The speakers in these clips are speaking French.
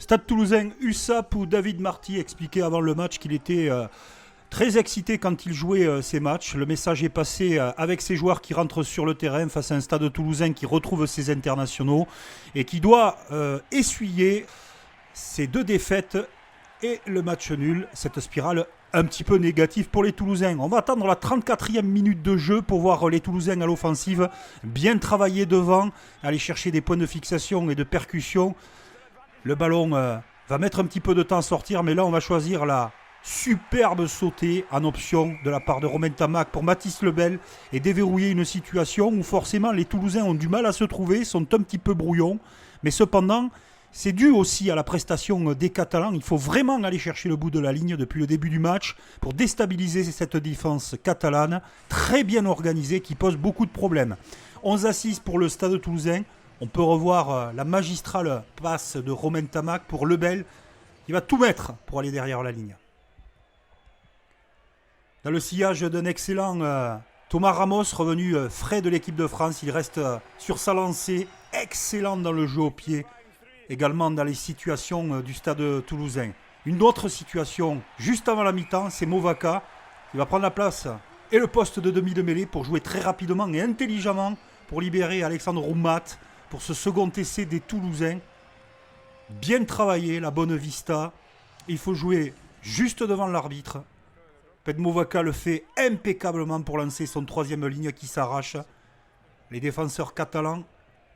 Stade Toulousain, USAP, où David Marty expliquait avant le match qu'il était très excité quand il jouait ses matchs. Le message est passé avec ses joueurs qui rentrent sur le terrain face à un Stade Toulousain qui retrouve ses internationaux et qui doit essuyer ces 2 défaites et le match nul, cette spirale un petit peu négative pour les Toulousains. On va attendre la 34e minute de jeu pour voir les Toulousains à l'offensive bien travailler devant, aller chercher des points de fixation et de percussion. Le ballon va mettre un petit peu de temps à sortir, mais là on va choisir la superbe sautée en option de la part de Romain Tamac pour Mathis Lebel et déverrouiller une situation où forcément les Toulousains ont du mal à se trouver, sont un petit peu brouillons, mais cependant c'est dû aussi à la prestation des Catalans. Il faut vraiment aller chercher le bout de la ligne depuis le début du match pour déstabiliser cette défense catalane, très bien organisée, qui pose beaucoup de problèmes. 11-6 pour le Stade Toulousain. On peut revoir la magistrale passe de Romain Tamac pour Lebel. Il va tout mettre pour aller derrière la ligne. Dans le sillage d'un excellent Thomas Ramos, revenu frais de l'équipe de France. Il reste sur sa lancée, excellent dans le jeu au pied. Également dans les situations du Stade Toulousain. Une autre situation, juste avant la mi-temps, c'est Movaka. Il va prendre la place et le poste de demi de mêlée pour jouer très rapidement et intelligemment pour libérer Alexandre Roumat pour ce second essai des Toulousains. Bien travaillé, la bonne vista. Il faut jouer juste devant l'arbitre. Ped Movaka le fait impeccablement pour lancer son 3e ligne qui s'arrache. Les défenseurs catalans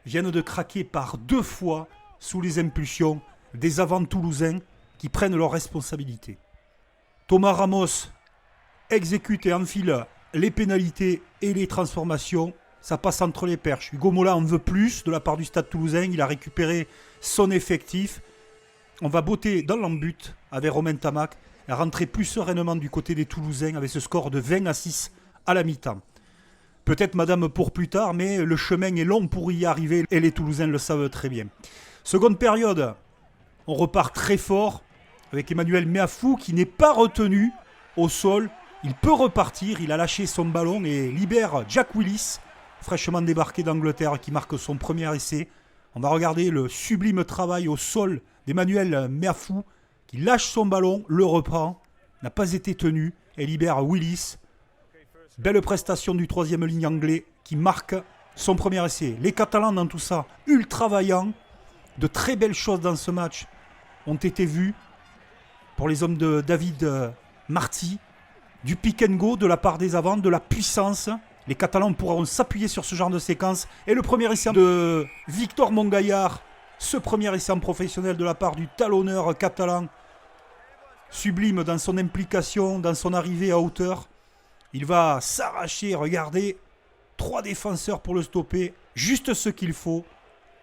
viennent de craquer par 2 fois sous les impulsions des avants toulousains qui prennent leurs responsabilités. Thomas Ramos exécute et enfile les pénalités et les transformations. Ça passe entre les perches. Hugo Mola en veut plus de la part du Stade Toulousain. Il a récupéré son effectif. On va botter dans l'embut avec Romain Tamac et rentrer plus sereinement du côté des Toulousains avec ce score de 20-6 à la mi-temps. Peut-être madame pour plus tard, mais le chemin est long pour y arriver et les Toulousains le savent très bien. Seconde période, on repart très fort avec Emmanuel Meafou qui n'est pas retenu au sol. Il peut repartir, il a lâché son ballon et libère Jack Willis, fraîchement débarqué d'Angleterre, qui marque son premier essai. On va regarder le sublime travail au sol d'Emmanuel Meafou qui lâche son ballon, le reprend, n'a pas été tenu et libère Willis. Belle prestation du 3e ligne anglais qui marque son premier essai. Les Catalans dans tout ça, ultra vaillants. De très belles choses dans ce match ont été vues pour les hommes de David Marty. Du pick and go de la part des avants, de la puissance. Les Catalans pourront s'appuyer sur ce genre de séquence. Et le premier essai de Victor Mongaillard, ce premier essai en professionnel de la part du talonneur catalan, sublime dans son implication, dans son arrivée à hauteur. Il va s'arracher, regardez, 3 défenseurs pour le stopper, juste ce qu'il faut.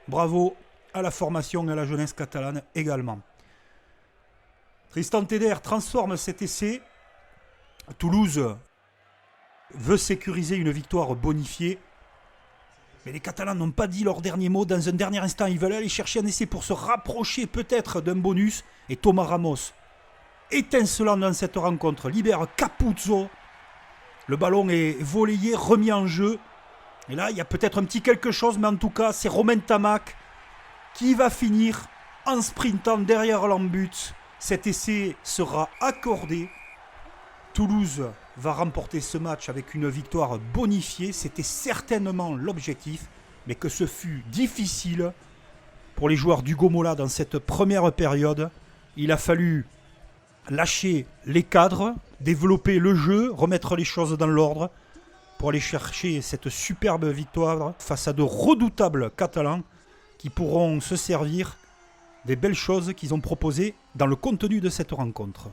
Bravo à la formation et à la jeunesse catalane également. Tristan Teder transforme cet essai. Toulouse veut sécuriser une victoire bonifiée. Mais les Catalans n'ont pas dit leur dernier mot. Dans un dernier instant, ils veulent aller chercher un essai pour se rapprocher peut-être d'un bonus. Et Thomas Ramos, étincelant dans cette rencontre, libère Capuzzo. Le ballon est volleyé, remis en jeu. Et là, il y a peut-être un petit quelque chose, mais en tout cas, c'est Romain Tamac qui va finir en sprintant derrière l'embut. Cet essai sera accordé. Toulouse va remporter ce match avec une victoire bonifiée. C'était certainement l'objectif, mais que ce fut difficile pour les joueurs d'Hugo Mola dans cette première période. Il a fallu lâcher les cadres, développer le jeu, remettre les choses dans l'ordre pour aller chercher cette superbe victoire face à de redoutables Catalans qui pourront se servir des belles choses qu'ils ont proposées dans le contenu de cette rencontre.